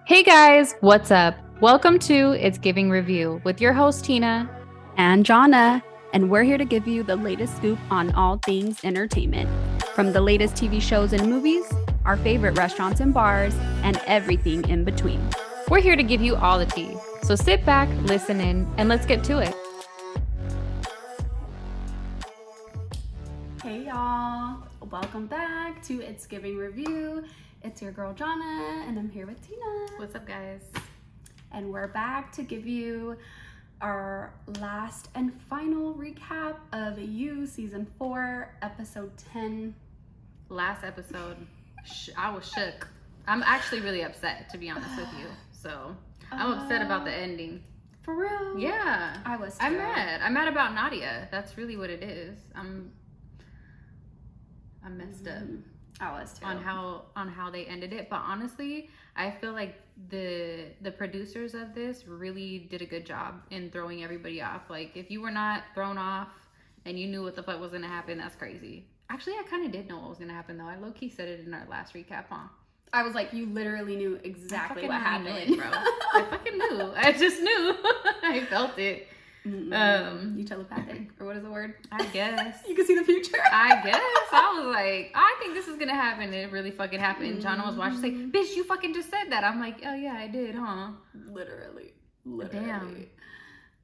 Hey guys, what's up? Welcome to It's Giving Review with your host Tina and Johna, and we're here to give you the latest scoop on all things entertainment. From the latest TV shows and movies, our favorite restaurants and bars, and everything in between. We're here to give you all the tea. So sit back, listen in, and let's get to it. Hey y'all, welcome back to It's Giving Review. It's your girl Johna, and I'm here with Tina. What's up, guys? And we're back to give you our last and final recap of You Season 4, Episode 10. Last episode, I was shook. I'm actually really upset, to be honest with you. So, I'm upset about the ending. For real? Yeah. I was too. I'm mad. I'm mad about Nadia. That's really what it is. I'm messed up. I was too. On how they ended it, but honestly, I feel like the producers of this really did a good job in throwing everybody off. Like, if you were not thrown off and you knew what the fuck was gonna happen, that's crazy. Actually, I kind of did know what was gonna happen though. I low-key said it in our last recap, huh? I was like, you literally knew exactly what happened. Knew it, bro. I fucking knew. I just knew. I felt it. You telepathic, or what is the word? I guess. You can see the future. I guess. I was like, I think this is gonna happen, and it really fucking happened. Johna was watching, say, bitch, you fucking just said that. I'm like, oh yeah, I did, huh? Literally. Damn.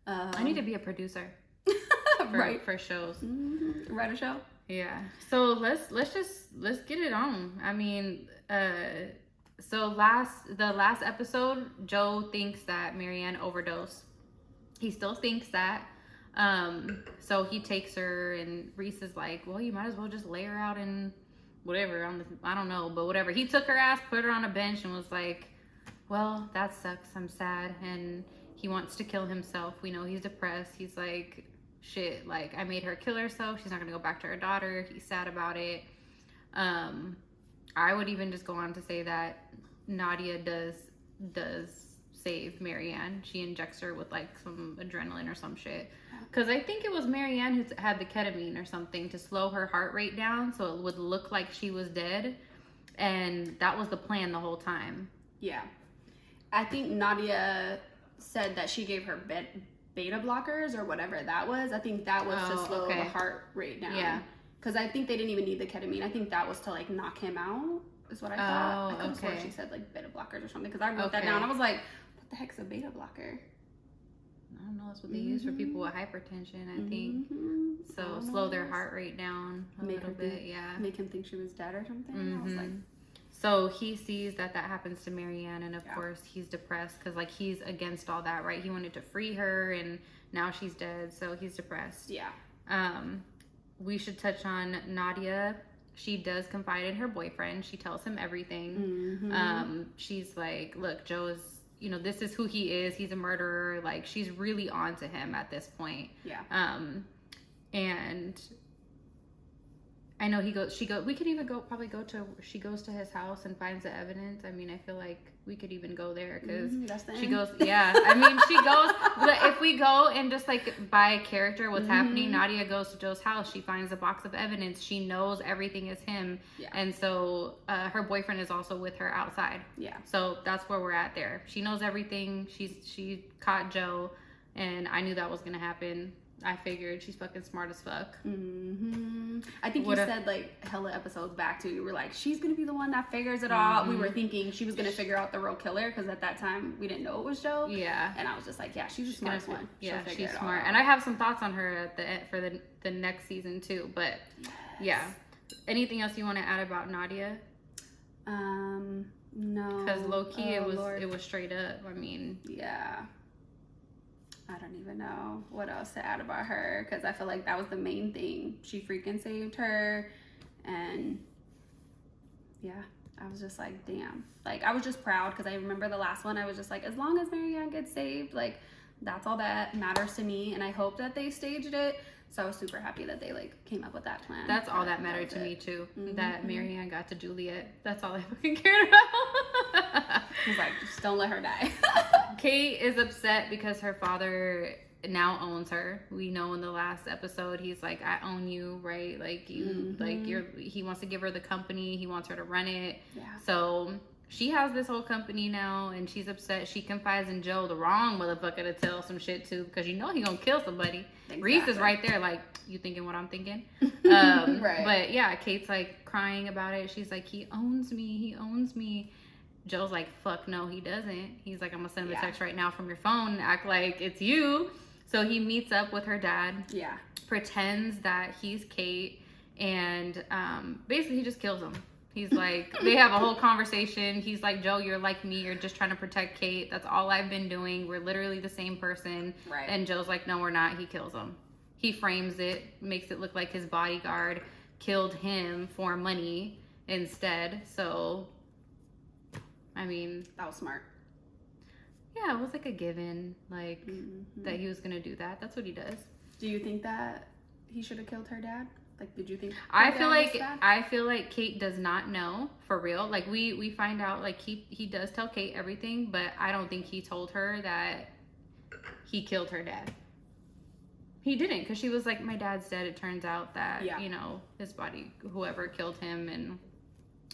I need to be a producer. Right. For shows. Write a show. Yeah. So let's get it on. I mean, so the last episode, Joe thinks that Marianne overdosed. He still thinks that. So he takes her, and Reese is like, well, you might as well just lay her out in whatever, I don't know, but whatever. He took her ass, put her on a bench, and was like, well, that sucks. I'm sad. And he wants to kill himself. We know he's depressed. He's like, shit, like, I made her kill herself. She's not gonna go back to her daughter. He's sad about it. I would even just go on to say that Nadia does save Marianne. She injects her with like some adrenaline or some shit. Because I think it was Marianne who had the ketamine or something to slow her heart rate down so it would look like she was dead. And that was the plan the whole time. Yeah. I think Nadia said that she gave her beta blockers or whatever that was. I think that was to slow the heart rate down. Yeah. Because I think they didn't even need the ketamine. I think that was to like knock him out, is what I thought. I could have sworn she said like beta blockers or something. Because I wrote that down. I was like, what the heck's a beta blocker? I don't know. That's what they use for people with hypertension, I think. So slow their heart rate down a little bit. Yeah. Make him think she was dead or something. I was like, so he sees that happens to Marianne, and of course he's depressed because like he's against all that, right? He wanted to free her, and now she's dead, so he's depressed. Yeah. We should touch on Nadia. She does confide in her boyfriend. She tells him everything. She's like, look, Joe is, you know, this is who he is. He's a murderer. Like, she's really on to him at this point. Yeah. And I know we could even she goes to his house and finds the evidence. I mean, I feel like we could even go there because she goes, yeah. I mean, she goes, if we go and just like by character what's happening, Nadia goes to Joe's house. She finds a box of evidence. She knows everything is him. Yeah. And so her boyfriend is also with her outside. Yeah. So that's where we're at there. She knows everything. She caught Joe, and I knew that was going to happen. I figured she's fucking smart as fuck. I think you said like hella episodes back too. You were like, she's gonna be the one that figures it all. We were thinking she was gonna figure out the real killer because at that time we didn't know it was Joe. Yeah. And I was just like, yeah, she's a smart one. Yeah, she's smart. And I have some thoughts on her at the end for the next season too. But yeah, anything else you want to add about Nadia? No. Because low key, it was straight up. I mean, yeah. I don't even know what else to add about her because I feel like that was the main thing. She freaking saved her, and yeah, I was just like, damn. Like, I was just proud because I remember the last one, I was just like, as long as Marianne gets saved, like, that's all that matters to me, and I hope that they staged it. So I was super happy that they like came up with that plan. That's all that mattered to me too. That Marianne got to Juliet. That's all I fucking cared about. I was like, just don't let her die. Kate is upset because her father now owns her. We know in the last episode he's like, I own you, right? Like you, like he wants to give her the company. He wants her to run it. Yeah. So she has this whole company now, and she's upset. She confides in Joe, the wrong motherfucker, to tell some shit to, because you know he gonna kill somebody. Exactly. Reese is right there, like, you thinking what I'm thinking? Right. But yeah, Kate's like crying about it. She's like, he owns me. He owns me. Joe's like, fuck no, he doesn't. He's like, I'm gonna send him a text right now from your phone and act like it's you. So he meets up with her dad. Yeah. Pretends that he's Kate, and basically he just kills him. He's like, they have a whole conversation. He's like, Joe, you're like me. You're just trying to protect Kate. That's all I've been doing. We're literally the same person. Right. And Joe's like, no, we're not. He kills him. He frames it, makes it look like his bodyguard killed him for money instead. So, I mean, that was smart. Yeah, it was like a given, like, that he was going to do that. That's what he does. Do you think that he should have killed her dad? Like, did you think? I feel like Kate does not know, for real. Like, we find out, like, he does tell Kate everything, but I don't think he told her that he killed her dad. He didn't, because she was like, my dad's dead. It turns out that, you know, his body, whoever killed him, and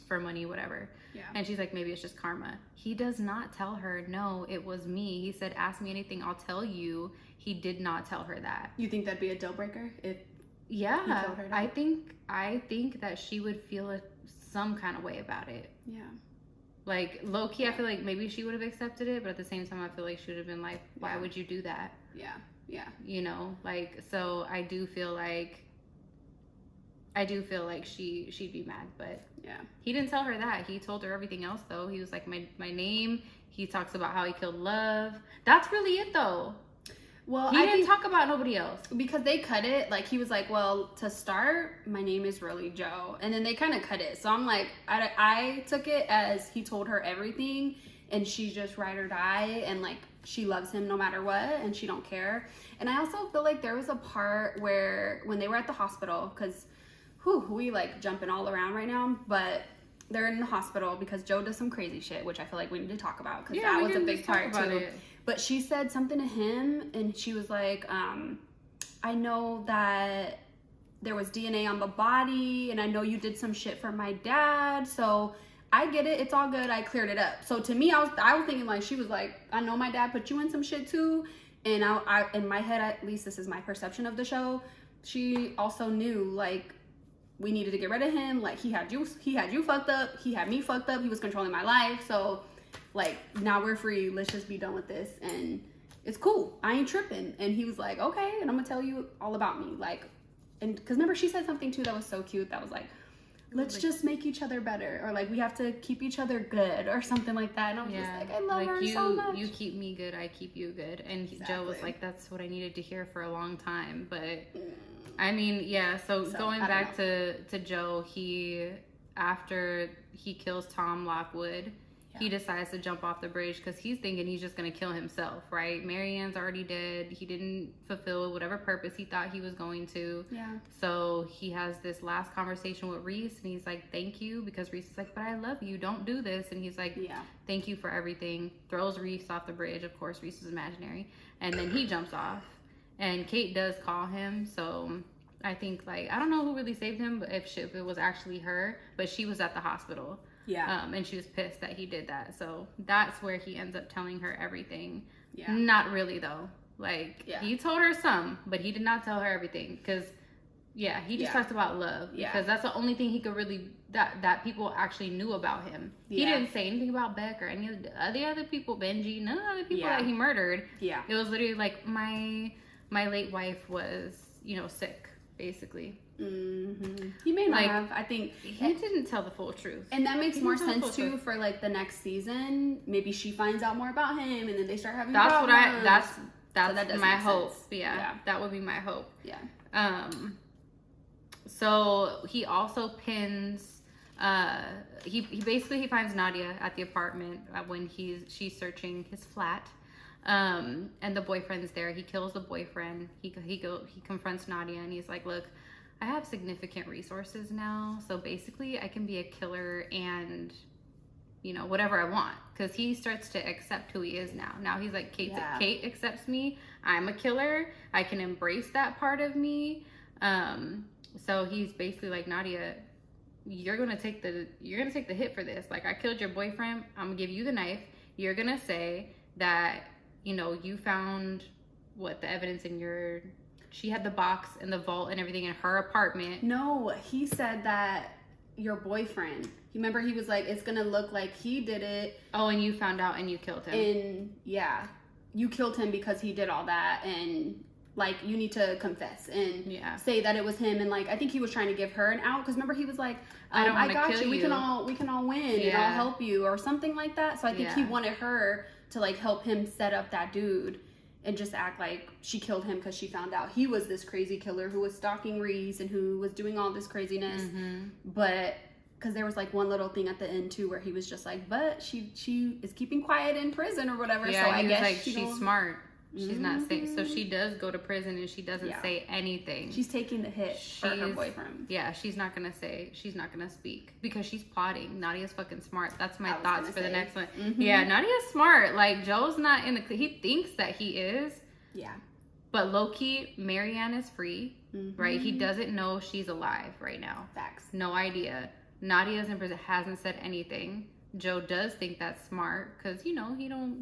for money, whatever. Yeah. And she's like, maybe it's just karma. He does not tell her, no, it was me. He said, ask me anything, I'll tell you. He did not tell her that. You think that'd be a deal breaker if? Yeah, I think that she would feel some kind of way about it. Yeah. Like, low key, I feel like maybe she would have accepted it, but at the same time, I feel like she would have been like, why would you do that? Yeah. Yeah. You know, like, so I do feel like she'd be mad, but yeah. He didn't tell her that. He told her everything else, though. He was like, my name. He talks about how he killed Love. That's really it, though. Well, he didn't talk about nobody else. Because they cut it. Like, he was like, well, to start, my name is really Joe. And then they kind of cut it. So I'm like, I took it as he told her everything, and she's just ride or die, and, like, she loves him no matter what, and she don't care. And I also feel like there was a part where, when they were at the hospital, because, we, like, jumping all around right now, but they're in the hospital because Joe does some crazy shit, which I feel like we need to talk about, because that was a big part, too. It. But she said something to him, and she was like, I know that there was DNA on the body, and I know you did some shit for my dad, so I get it. It's all good. I cleared it up. So to me, I was thinking, like, she was like, I know my dad put you in some shit, too. And I in my head, at least this is my perception of the show, she also knew, like, we needed to get rid of him. Like, he had you fucked up. He had me fucked up. He was controlling my life. So, like, now we're free. Let's just be done with this. And it's cool. I ain't tripping. And he was like, okay. And I'm going to tell you all about me. Like, and because remember, she said something too that was so cute. That was like, let's just make each other better. Or like, we have to keep each other good or something like that. And I'm just like, I love her so much. You keep me good. I keep you good. And Joe was like, that's what I needed to hear for a long time. But I mean, yeah. So going back to Joe, after he kills Tom Lockwood, he decides to jump off the bridge because he's thinking he's just going to kill himself, right? Marianne's already dead. He didn't fulfill whatever purpose he thought he was going to. Yeah. So he has this last conversation with Reese, and he's like, thank you, because Reese is like, but I love you. Don't do this. And he's like, thank you for everything. Throws Reese off the bridge. Of course, Reese is imaginary. And then he jumps off. And Kate does call him, so I think, like, I don't know who really saved him, but if it was actually her, but she was at the hospital. Yeah. And she was pissed that he did that. So that's where he ends up telling her everything. Yeah. Not really, though. Like, he told her some, but he did not tell her everything. Because, he just talked about love. Yeah. Because that's the only thing he could really, that people actually knew about him. Yeah. He didn't say anything about Beck or any of the other people, Benji, none of the other people that he murdered. Yeah. It was literally like, my late wife was, sick, basically. Mm-hmm. He may not have. I think he didn't tell the full truth, and that makes more sense too for like the next season. Maybe she finds out more about him, and then they start having problems. That's so my hope. Yeah, that would be my hope. Yeah. So he also pins. He basically finds Nadia at the apartment when she's searching his flat. And the boyfriend's there. He kills the boyfriend. He confronts Nadia, and he's like, look, I have significant resources now, so basically I can be a killer and you know, whatever I want. Because he starts to accept who he is now. Now he's like, Kate accepts me. I'm a killer. I can embrace that part of me. So he's basically like, Nadia, you're gonna take the hit for this. Like, I killed your boyfriend. I'm gonna give you the knife. You're gonna say that, you know, you found the evidence in she had the box and the vault and everything in her apartment. No, he said that your boyfriend, remember, he was like, it's gonna look like he did it. Oh, and you found out and you killed him. And yeah, you killed him because he did all that, and like, you need to confess and say that it was him. And like, I think he was trying to give her an out, because remember, he was like, I got you. We can all win, and I'll help you, or something like that. So I think he wanted her to like help him set up that dude and just act like she killed him because she found out he was this crazy killer who was stalking Reese and who was doing all this craziness. But because there was like one little thing at the end too where he was just like, but she is keeping quiet in prison or whatever. Yeah, so I guess like, she's smart. She's not saying, so she does go to prison and she doesn't say anything. She's taking the hit for her boyfriend. Yeah, she's not gonna speak because she's plotting. Nadia's fucking smart. That's my thoughts for the next one. Yeah, Nadia's smart. Like, Joe's not in he thinks that he is. Yeah. But low-key, Marianne is free, right? He doesn't know she's alive right now. Facts. No idea. Nadia's in prison, hasn't said anything. Joe does think that's smart because, you know,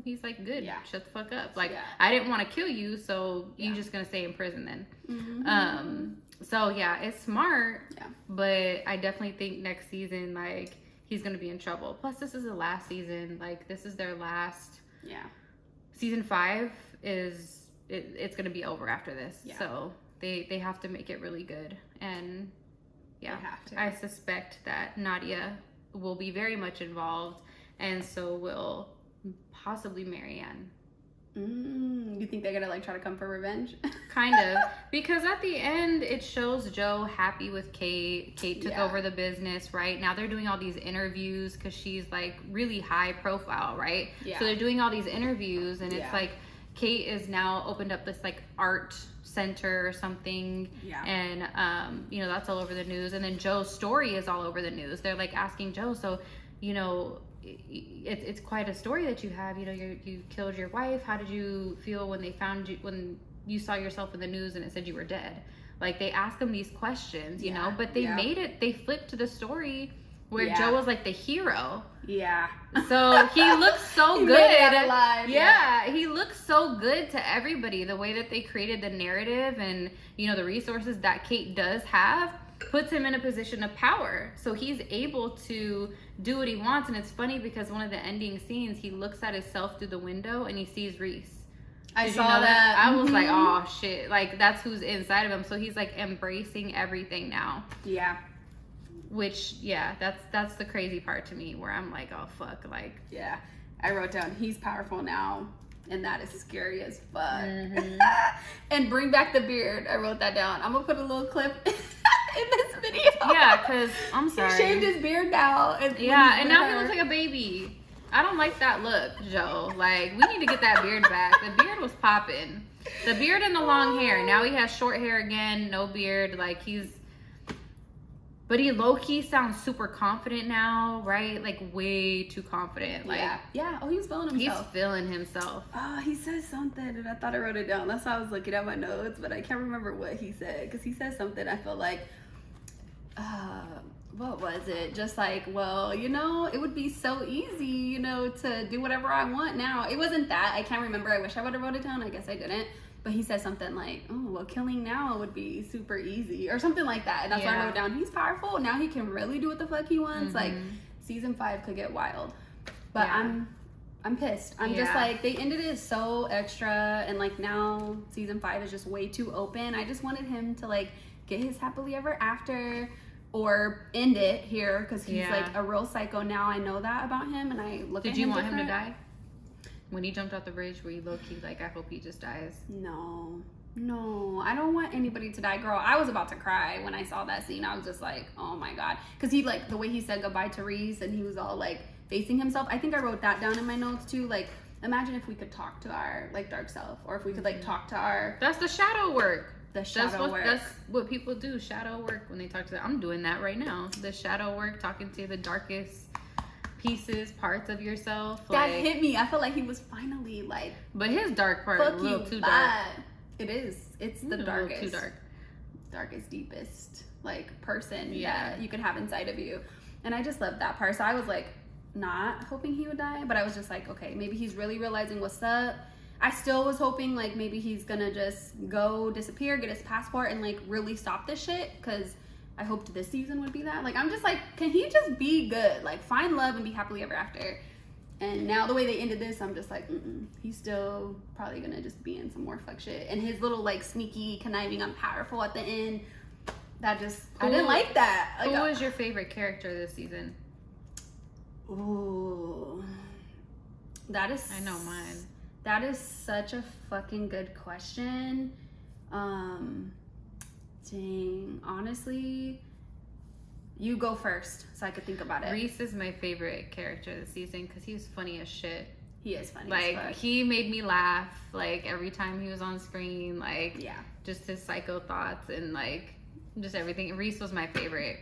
he's like, good, shut the fuck up. Like, I didn't want to kill you, so you're just going to stay in prison then. So, yeah, it's smart, but I definitely think next season, like, he's going to be in trouble. Plus, this is the last season. Like, this is their last. Yeah. Season 5 is, it's going to be over after this. Yeah. So, they have to make it really good. And, yeah, I suspect that Nadia will be very much involved, and so will possibly Marianne. You think they're gonna like try to come for revenge? Kind of, because at the end it shows Joe happy with Kate. Kate took over the business, right? Now they're doing all these interviews because she's like really high profile, right? Yeah. So they're doing all these interviews, and it's like Kate is now opened up this like art center or something, and you know, that's all over the news. And then Joe's story is all over the news. They're like asking Joe, so, you know, it's quite a story that you have, you know, you killed your wife. How did you feel when they found you, when you saw yourself in the news and it said you were dead? Like, they ask him these questions, you know, but they flipped to the story where Joe was like the hero. Yeah. So he looks so good. Alive, he looks so good to everybody. The way that they created the narrative and, you know, the resources that Kate does have puts him in a position of power. So he's able to do what he wants. And it's funny because one of the ending scenes, he looks at himself through the window and he sees Reese. I saw that. I was like, oh shit. Like, that's who's inside of him. So he's like embracing everything now. Yeah. Which, that's the crazy part to me, where I'm like, oh, fuck, like. Yeah, I wrote down, he's powerful now, and that is scary as fuck. And bring back the beard. I wrote that down. I'm going to put a little clip in this video. Yeah, because, I'm sorry. He shaved his beard now. And now he looks like a baby. I don't like that look, Joe. Like, we need to get that beard back. The beard was popping. The beard and the long hair. Now he has short hair again, no beard. Like, but he low-key sounds super confident now, right? Like, way too confident. Like, oh, he's feeling himself. He's feeling himself. Oh, he says something, and I thought I wrote it down. That's why I was looking at my notes, but I can't remember what he said. Because he said something, I felt like, what was it? Just like, well, you know, it would be so easy, you know, to do whatever I want now. It wasn't that. I can't remember. I wish I would have wrote it down. I guess I didn't. But he said something like, oh, well, killing now would be super easy, or something like that. And that's why I wrote down, he's powerful. Now he can really do what the fuck he wants. Like, season 5 could get wild. But I'm pissed. I'm just like, they ended it so extra. And like, now season 5 is just way too open. I just wanted him to like get his happily ever after, or end it here, because he's like a real psycho now. I know that about him, and I look at him. Did you want him to die? When he jumped off the bridge, were you low-key like, I hope he just dies? No, I don't want anybody to die, girl. I was about to cry when I saw that scene. I was just like, oh my God. Because he, like, the way he said goodbye to Reese, and he was all, like, facing himself. I think I wrote that down in my notes, too. Like, imagine if we could talk to our, like, dark self. Or if we could, like, talk to our... That's the shadow work. That's what people do, shadow work, when they talk to them. I'm doing that right now. The shadow work, talking to the darkest parts of yourself. That hit me. I felt like he was finally like. But his dark part is a little too dark. It is. It's the darkest. Too dark. Darkest, deepest person that you could have inside of you. And I just loved that part. So I was like not hoping he would die, but I was just like, okay, maybe he's really realizing what's up. I still was hoping like maybe he's gonna just go disappear, get his passport, and like really stop this shit, because I hoped this season would be that. Like, I'm just like, can he just be good? Like, find love and be happily ever after. And now the way they ended this, I'm just like, he's still probably gonna just be in some more fuck shit. And his little like sneaky conniving, I'm powerful at the end. That just, I didn't like that. Like, who was your favorite character this season? Ooh, that is. I know mine. That is such a fucking good question. Dang, honestly, you go first so I could think about it. Reese is my favorite character this season because he was funny as shit. He is funny. Like, he made me laugh like every time he was on screen. Like, just his psycho thoughts and like just everything. Reese was my favorite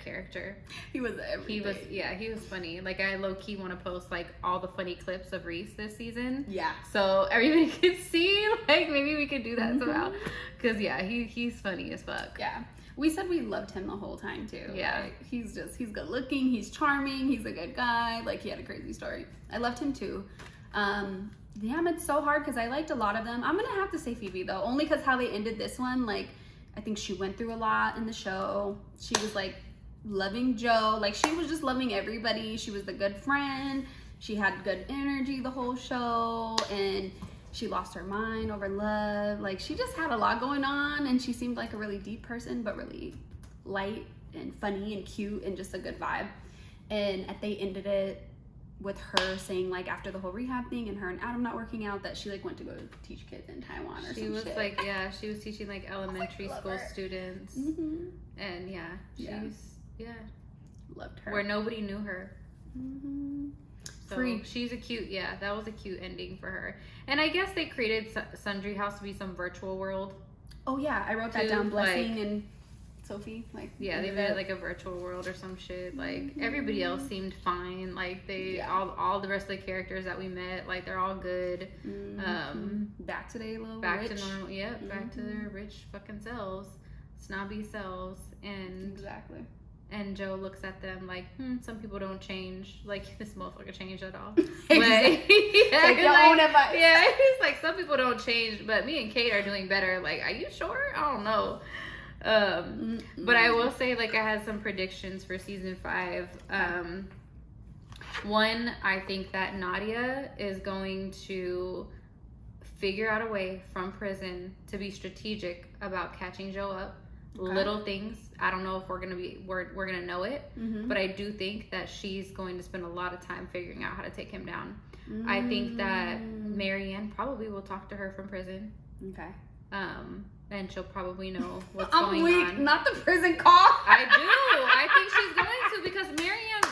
character. He was everything. He was funny. Like, I low-key want to post like all the funny clips of Reese this season. Yeah. So everybody can see. Like, maybe we could do that somehow. Because he's funny as fuck. Yeah. We said we loved him the whole time too. Yeah. Like, he's good looking, he's charming, he's a good guy. Like, he had a crazy story. I loved him too. Damn, it's so hard because I liked a lot of them. I'm gonna have to say Phoebe though, only because how they ended this one. Like, I think she went through a lot in the show. She was like loving Joe. Like, she was just loving everybody. She was the good friend. She had good energy the whole show, and she lost her mind over love. Like, she just had a lot going on, and she seemed like a really deep person, but really light and funny and cute and just a good vibe. And they ended it with her saying, like, after the whole rehab thing and her and Adam not working out, that she like went to go teach kids in Taiwan or something. She was like, she was teaching like elementary school students. And loved her. Where nobody knew her. So she's a cute, that was a cute ending for her. And I guess they created Sundry House to be some virtual world. Oh yeah, I wrote that down. Blessing and Sophie, like, they made it like a virtual world or some shit. Like, everybody else seemed fine. Like, they all the rest of the characters that we met, like, they're all good. Back to their little back rich. To normal. Yep, back to their rich fucking selves, snobby selves, and And Joe looks at them like, some people don't change. Like, this motherfucker changed at all. Like, take your own advice. Yeah, he's like, some people don't change, but me and Kate are doing better. Like, are you sure? I don't know. But I will say, like, I had some predictions for season 5. One, I think that Nadia is going to figure out a way from prison to be strategic about catching Joe up. Little things. I don't know if we're gonna know it, but I do think that she's going to spend a lot of time figuring out how to take him down. I think that Marianne probably will talk to her from prison. Okay. And she'll probably know what's going on. Not the prison call. I do. I think she's going to, because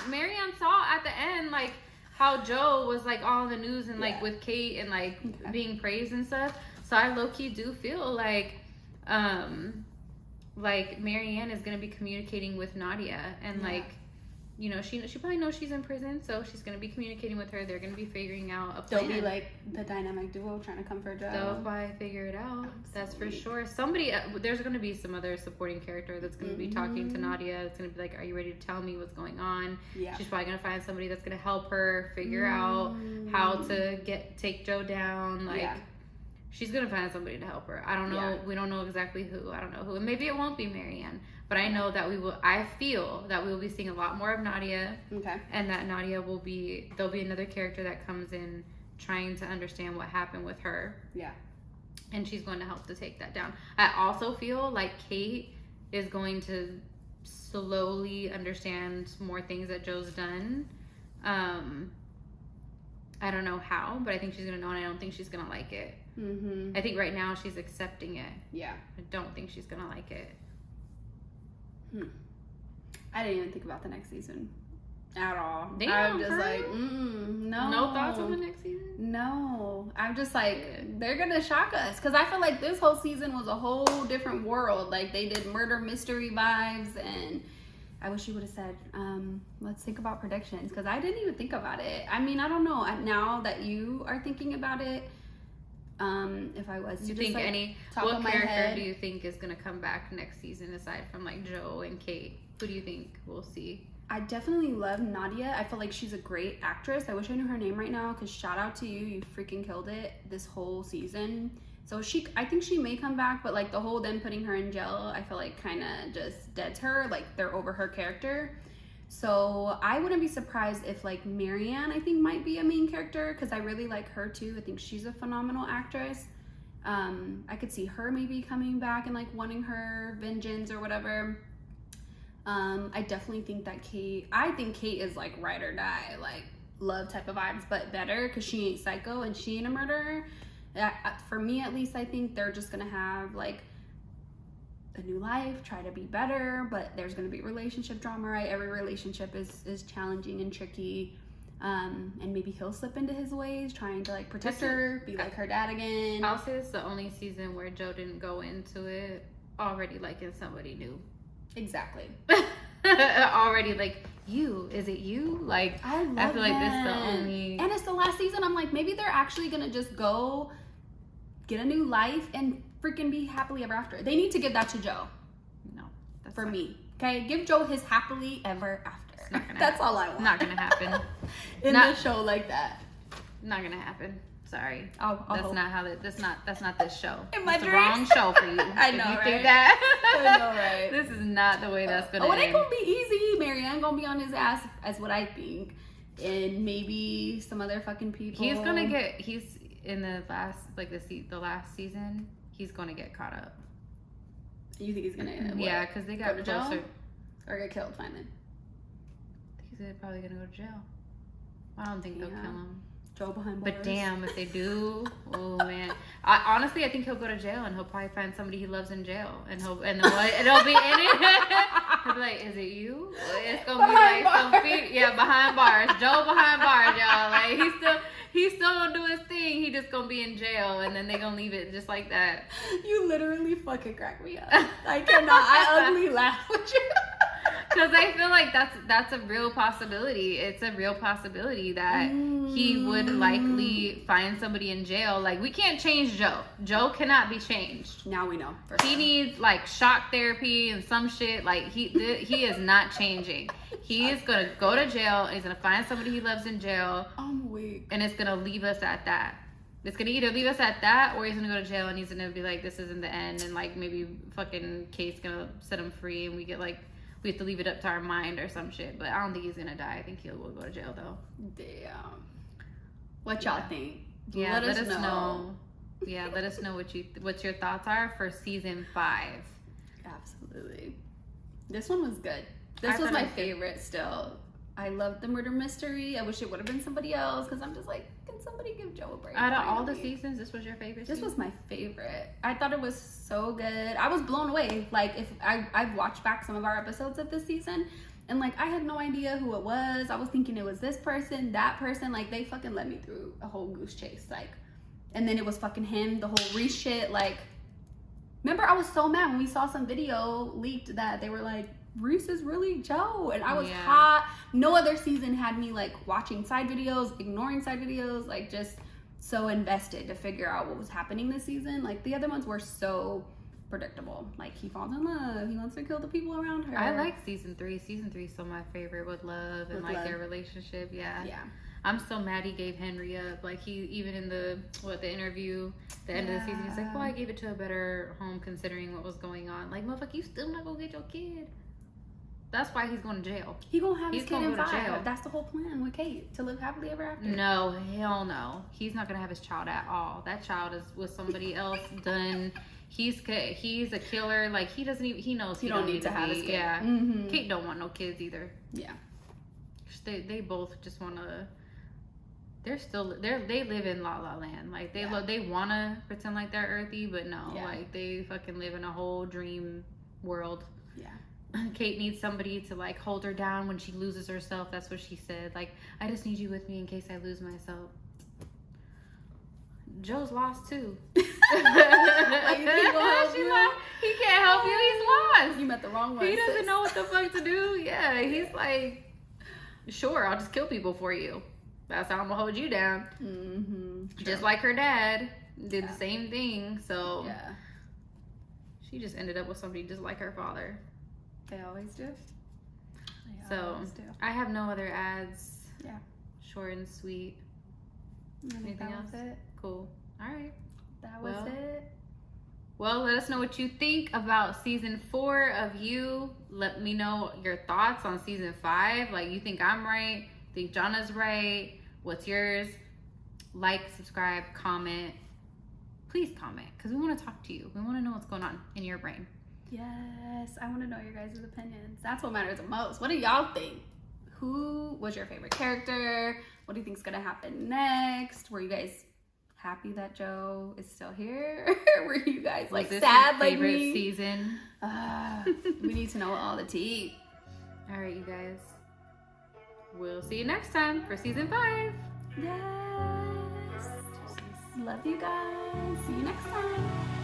Marianne saw at the end, like, how Joe was like all in the news and like with Kate and like being praised and stuff. So I low-key do feel like Marianne is going to be communicating with Nadia, and like, you know, she probably knows she's in prison, so she's going to be communicating with her. They're going to be figuring out a plan. They'll be like the dynamic duo trying to come for Joe. They'll probably figure it out. Absolutely. That's for sure. Somebody, there's going to be some other supporting character that's going to be talking to Nadia. It's going to be like, are you ready to tell me what's going on? Yeah. She's probably going to find somebody that's going to help her figure out how to take Joe down. Like, she's going to find somebody to help her. I don't know. Yeah. We don't know exactly who. I don't know who. And maybe it won't be Marianne. But I know that I feel that we will be seeing a lot more of Nadia. Okay. And that Nadia there'll be another character that comes in trying to understand what happened with her. Yeah. And she's going to help to take that down. I also feel like Kate is going to slowly understand more things that Joe's done. I don't know how, but I think she's going to know, and I don't think she's going to like it. I think right now she's accepting it. Yeah. I don't think she's going to like it. I didn't even think about the next season at all. Damn, I'm just like, no. No thoughts on the next season? No. I'm just like, they're going to shock us. Because I feel like this whole season was a whole different world. Like, they did murder mystery vibes, and I wish you would have said, let's think about predictions, because I didn't even think about it. I mean, I don't know. Now that you are thinking about it, if I was to you just think like what character do you think is going to come back next season aside from like Joe and Kate? Who do you think we'll see? I definitely love Nadia. I feel like she's a great actress. I wish I knew her name right now, because shout out to you. You freaking killed it this whole season. So I think she may come back, but like the whole them putting her in jail, I feel like kind of just deads her. Like they're over her character. So I wouldn't be surprised if like Marianne, I think, might be a main character, because I really like her too. I think she's a phenomenal actress. I could see her maybe coming back and like wanting her vengeance or whatever. I definitely think that I think Kate is like ride or die, like love type of vibes, but better, because she ain't psycho and she ain't a murderer. For me at least, I think they're just gonna have like a new life, try to be better, but there's going to be relationship drama, right? Every relationship is challenging and tricky, and maybe he'll slip into his ways, trying to like protect her, be like her dad again. I'll say it's the only season where Joe didn't go into it already liking somebody new. Exactly. Already like, is it you? Like, I feel like this is the only, and it's the last season. I'm like, maybe they're actually gonna just go get a new life and freaking be happily ever after. They need to give that to Joe. No, that's for me. Okay, give Joe his happily ever after. Not gonna that's happen. all I want. Not gonna happen. In the show like that. Not gonna happen. Sorry. I'll that's hope. not how that's not this show. In my it's dreams. the wrong show for you. I know, you right? Think that. I know, right? This is not the way that's gonna end. It ain't gonna be easy. Marianne gonna be on his ass, as what I think. And maybe some other fucking people. He's in the last, like the last season, he's gonna get caught up. You think he's gonna yeah, because they got go to closer. jail? Or get killed finally? He's probably gonna go to jail. I don't think they'll kill him. Joe behind bars. But damn, if they do, oh man. Honestly, I think he'll go to jail, and he'll probably find somebody he loves in jail, and it'll be in it. He'll be like, "Is it you?" It's gonna be like behind bars. Joe behind bars, y'all. Like he's still gonna do his thing. He just gonna be in jail, and then they gonna leave it just like that. You literally fucking crack me up. I cannot. I ugly laugh with you. Because I feel like that's a real possibility. It's a real possibility that he would likely find somebody in jail. Like, we can't change Joe. Joe cannot be changed. Now we know. He needs like shock therapy and some shit. Like he is not changing. He is gonna go to jail. And he's gonna find somebody he loves in jail. I'm weak. And it's gonna leave us at that. It's gonna either leave us at that, or he's gonna go to jail and he's gonna be like, this isn't the end, and like maybe fucking Kate's gonna set him free, and we have to leave it up to our mind or some shit. But I don't think he's gonna die. I think he will go to jail though. Damn. What y'all think? Yeah, let us know. Yeah, let us know what your thoughts are for season 5. Absolutely. This one was good. This was my favorite still. I loved the murder mystery. I wish it would have been somebody else, because I'm just like, can somebody give Joe a break? Out of all the seasons, this was your favorite season? This was my favorite. I thought it was so good. I was blown away. Like, if I've watched back some of our episodes of this season, and like, I had no idea who it was. I was thinking it was this person, that person. Like, they fucking led me through a whole goose chase. Like, and then it was fucking him, the whole Reese shit. Like, remember, I was so mad when we saw some video leaked that they were like, Reese is really Joe, and I was hot. No other season had me like watching side videos, ignoring side videos, like just so invested to figure out what was happening this season. Like, the other ones were so predictable. Like, he falls in love, he wants to kill the people around her. I like season 3. Season 3 is still my favorite, with love and like their relationship. Yeah. I'm so mad he gave Henry up. Like, he even in the interview, the end of the season, he's like, well, I gave it to a better home considering what was going on. Like, motherfucker, you still not gonna get your kid. That's why he's going to jail. He gonna have his kid in 5. That's the whole plan with Kate, to live happily ever after. No, hell no. He's not gonna have his child at all. That child is with somebody else. Done. He's a killer. Like, he doesn't even. He knows he don't need to have his kid. Yeah. Mm-hmm. Kate don't want no kids either. Yeah. They both just wanna. They live in La La Land. Like, they wanna pretend like they're earthy, but no. Yeah. Like, they fucking live in a whole dream world. Yeah. Kate needs somebody to like hold her down when she loses herself. That's what she said. Like, I just need you with me in case I lose myself. Joe's lost too. Like, He can't help you. He's lost. You met the wrong one. He doesn't know what the fuck to do. Yeah, he's like, sure, I'll just kill people for you. That's how I'm gonna hold you down. Just like her dad did the same thing. So yeah, she just ended up with somebody just like her father. They always do. I have no other ads. Yeah. Short and sweet. Anything else? It. Cool. All right. That was it. Well, let us know what you think about season 4 of You. Let me know your thoughts on season 5. Like, you think I'm right? Think Johna's right? What's yours? Like, subscribe, comment. Please comment, because we want to talk to you. We want to know what's going on in your brain. Yes, I want to know your guys' opinions. That's what matters the most. What do y'all think? Who was your favorite character? What do you think is going to happen next? Were you guys happy that Joe is still here? Were you guys like sad like me? Season? We need to know all the tea. All right, you guys. We'll see you next time for season 5. Yes. Love you guys. See you next time.